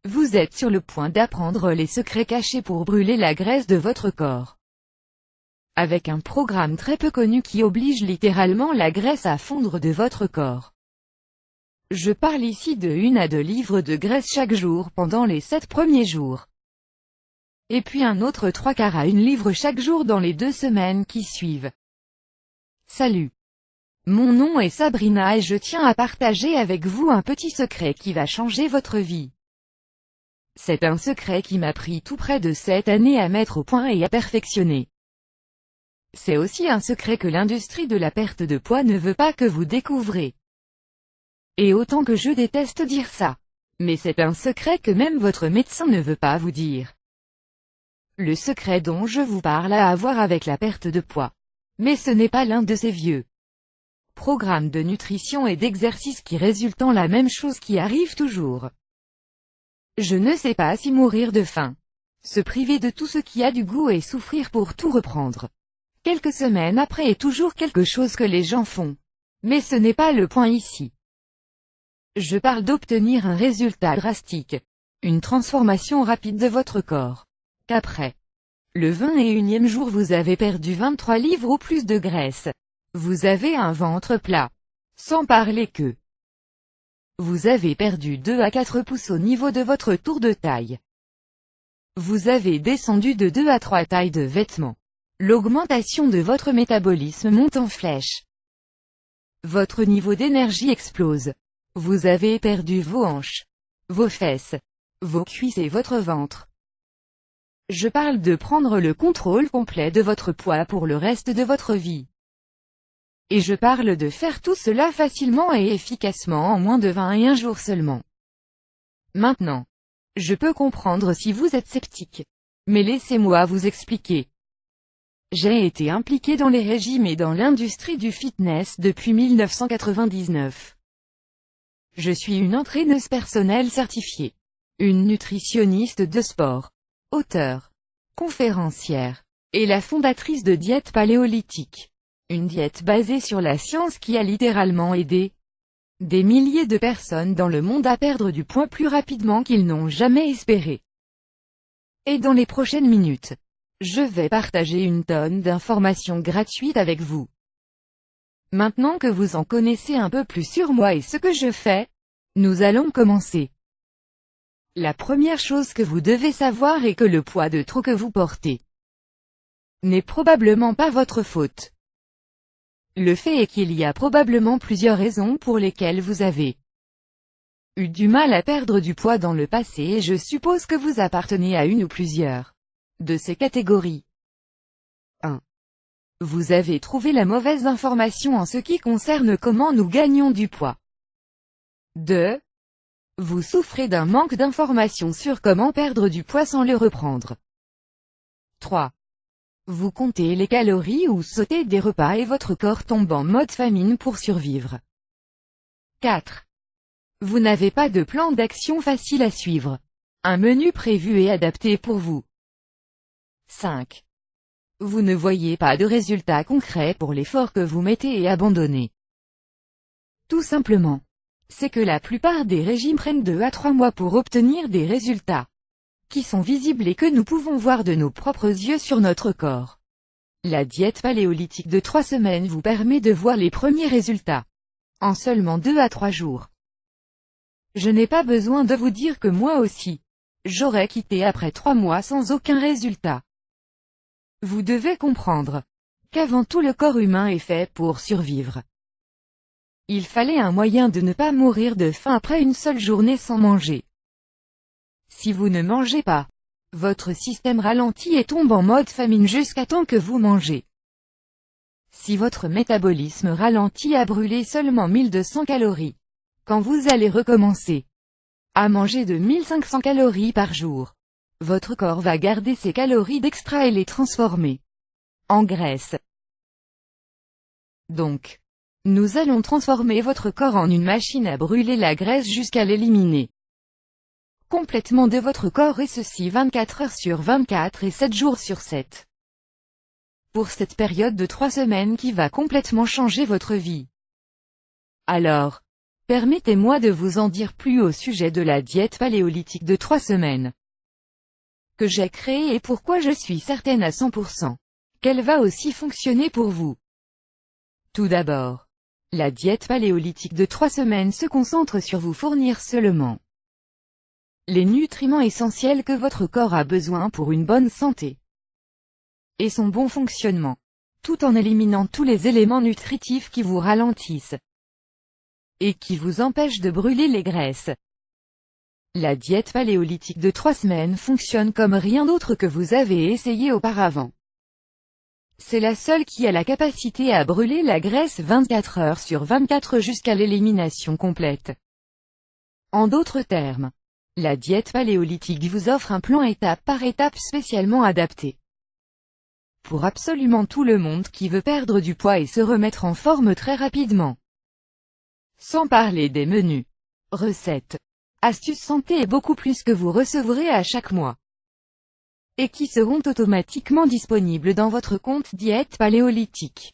Vous êtes sur le point d'apprendre les secrets cachés pour brûler la graisse de votre corps. Avec un programme très peu connu qui oblige littéralement la graisse à fondre de votre corps. Je parle ici de 1 à 2 livres de graisse chaque jour pendant les 7 premiers jours. Et puis un autre 3/4 à 1 livre chaque jour dans les 2 semaines qui suivent. Salut! Mon nom est Sabrina et je tiens à partager avec vous un petit secret qui va changer votre vie. C'est un secret qui m'a pris tout près de 7 années à mettre au point et à perfectionner. C'est aussi un secret que l'industrie de la perte de poids ne veut pas que vous découvrez. Et autant que je déteste dire ça. Mais c'est un secret que même votre médecin ne veut pas vous dire. Le secret dont je vous parle a à voir avec la perte de poids. Mais ce n'est pas l'un de ces vieux programmes de nutrition et d'exercice qui résultent en la même chose qui arrive toujours. Je ne sais pas si mourir de faim, se priver de tout ce qui a du goût et souffrir pour tout reprendre quelques semaines après est toujours quelque chose que les gens font. Mais ce n'est pas le point ici. Je parle d'obtenir un résultat drastique, une transformation rapide de votre corps. Qu'après le 21e jour vous avez perdu 23 livres ou plus de graisse. Vous avez un ventre plat. Sans parler que vous avez perdu 2 à 4 pouces au niveau de votre tour de taille. Vous avez descendu de 2 à 3 tailles de vêtements. L'augmentation de votre métabolisme monte en flèche. Votre niveau d'énergie explose. Vous avez perdu vos hanches, vos fesses, vos cuisses et votre ventre. Je parle de prendre le contrôle complet de votre poids pour le reste de votre vie. Et je parle de faire tout cela facilement et efficacement en moins de 21 jours seulement. Maintenant, je peux comprendre si vous êtes sceptique. Mais laissez-moi vous expliquer. J'ai été impliqué dans les régimes et dans l'industrie du fitness depuis 1999. Je suis une entraîneuse personnelle certifiée, une nutritionniste de sport, auteure, conférencière, et la fondatrice de Diète Paléolithique. Une diète basée sur la science qui a littéralement aidé des milliers de personnes dans le monde à perdre du poids plus rapidement qu'ils n'ont jamais espéré. Et dans les prochaines minutes, je vais partager une tonne d'informations gratuites avec vous. Maintenant que vous en connaissez un peu plus sur moi et ce que je fais, nous allons commencer. La première chose que vous devez savoir est que le poids de trop que vous portez n'est probablement pas votre faute. Le fait est qu'il y a probablement plusieurs raisons pour lesquelles vous avez eu du mal à perdre du poids dans le passé et je suppose que vous appartenez à une ou plusieurs de ces catégories. 1. Vous avez trouvé la mauvaise information en ce qui concerne comment nous gagnons du poids. 2. Vous souffrez d'un manque d'informations sur comment perdre du poids sans le reprendre. 3. Vous comptez les calories ou sautez des repas et votre corps tombe en mode famine pour survivre. 4. Vous n'avez pas de plan d'action facile à suivre. Un menu prévu et adapté pour vous. 5. Vous ne voyez pas de résultats concrets pour l'effort que vous mettez et abandonnez. Tout simplement. C'est que la plupart des régimes prennent 2 à 3 mois pour obtenir des résultats qui sont visibles et que nous pouvons voir de nos propres yeux sur notre corps. La diète paléolithique de 3 semaines vous permet de voir les premiers résultats en seulement 2 à 3 jours. Je n'ai pas besoin de vous dire que moi aussi, j'aurais quitté après 3 mois sans aucun résultat. Vous devez comprendre qu'avant tout le corps humain est fait pour survivre. Il fallait un moyen de ne pas mourir de faim après une seule journée sans manger. Si vous ne mangez pas, votre système ralentit et tombe en mode famine jusqu'à temps que vous mangez. Si votre métabolisme ralentit à brûler seulement 1200 calories, quand vous allez recommencer à manger de 1500 calories par jour, votre corps va garder ces calories d'extra et les transformer en graisse. Donc, nous allons transformer votre corps en une machine à brûler la graisse jusqu'à l'éliminer complètement de votre corps et ceci 24 heures sur 24 et 7 jours sur 7. Pour cette période de 3 semaines qui va complètement changer votre vie. Alors, Permettez-moi de vous en dire plus au sujet de la diète paléolithique de 3 semaines que j'ai créée et pourquoi je suis certaine à 100% qu'elle va aussi fonctionner pour vous. Tout d'abord, la diète paléolithique de 3 semaines se concentre sur vous fournir seulement les nutriments essentiels que votre corps a besoin pour une bonne santé et son bon fonctionnement, tout en éliminant tous les éléments nutritifs qui vous ralentissent et qui vous empêchent de brûler les graisses. La diète paléolithique de 3 semaines fonctionne comme rien d'autre que vous avez essayé auparavant. C'est la seule qui a la capacité à brûler la graisse 24 heures sur 24 jusqu'à l'élimination complète. En d'autres termes, la diète paléolithique vous offre un plan étape par étape spécialement adapté pour absolument tout le monde qui veut perdre du poids et se remettre en forme très rapidement. Sans parler des menus, recettes, astuces santé et beaucoup plus que vous recevrez à chaque mois et qui seront automatiquement disponibles dans votre compte diète paléolithique.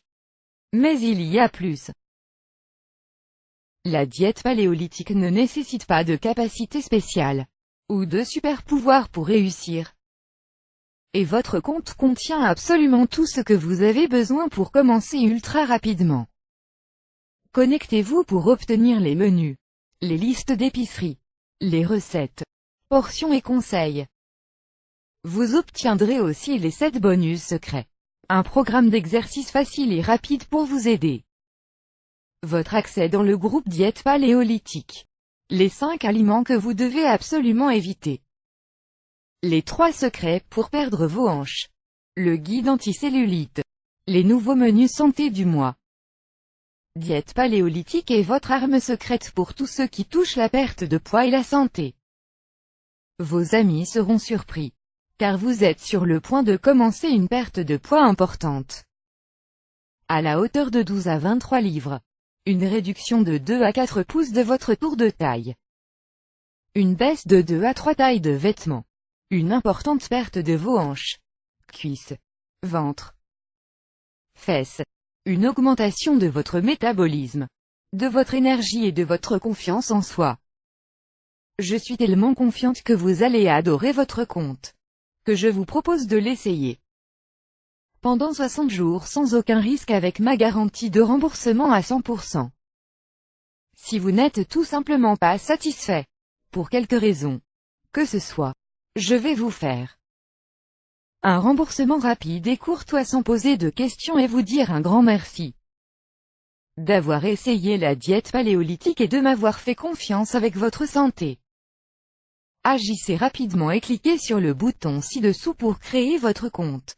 Mais il y a plus. La diète paléolithique ne nécessite pas de capacité spéciale ou de super pouvoir pour réussir. Et votre compte contient absolument tout ce que vous avez besoin pour commencer ultra rapidement. Connectez-vous pour obtenir les menus, les listes d'épicerie, les recettes, portions et conseils. Vous obtiendrez aussi les 7 bonus secrets, un programme d'exercice facile et rapide pour vous aider. Votre accès dans le groupe diète paléolithique. Les 5 aliments que vous devez absolument éviter. Les 3 secrets pour perdre vos hanches. Le guide anticellulite. Les nouveaux menus santé du mois. Diète paléolithique est votre arme secrète pour tous ceux qui touchent la perte de poids et la santé. Vos amis seront surpris, car vous êtes sur le point de commencer une perte de poids importante. À la hauteur de 12 à 23 livres. Une réduction de 2 à 4 pouces de votre tour de taille. Une baisse de 2 à 3 tailles de vêtements. Une importante perte de vos hanches, cuisses, ventre, fesses. Une augmentation de votre métabolisme, de votre énergie et de votre confiance en soi. Je suis tellement confiante que vous allez adorer votre compte, que je vous propose de l'essayer pendant 60 jours sans aucun risque avec ma garantie de remboursement à 100%. Si vous n'êtes tout simplement pas satisfait, pour quelque raison que ce soit, je vais vous faire un remboursement rapide et courtois sans poser de questions et vous dire un grand merci d'avoir essayé la diète paléolithique et de m'avoir fait confiance avec votre santé. Agissez rapidement et cliquez sur le bouton ci-dessous pour créer votre compte.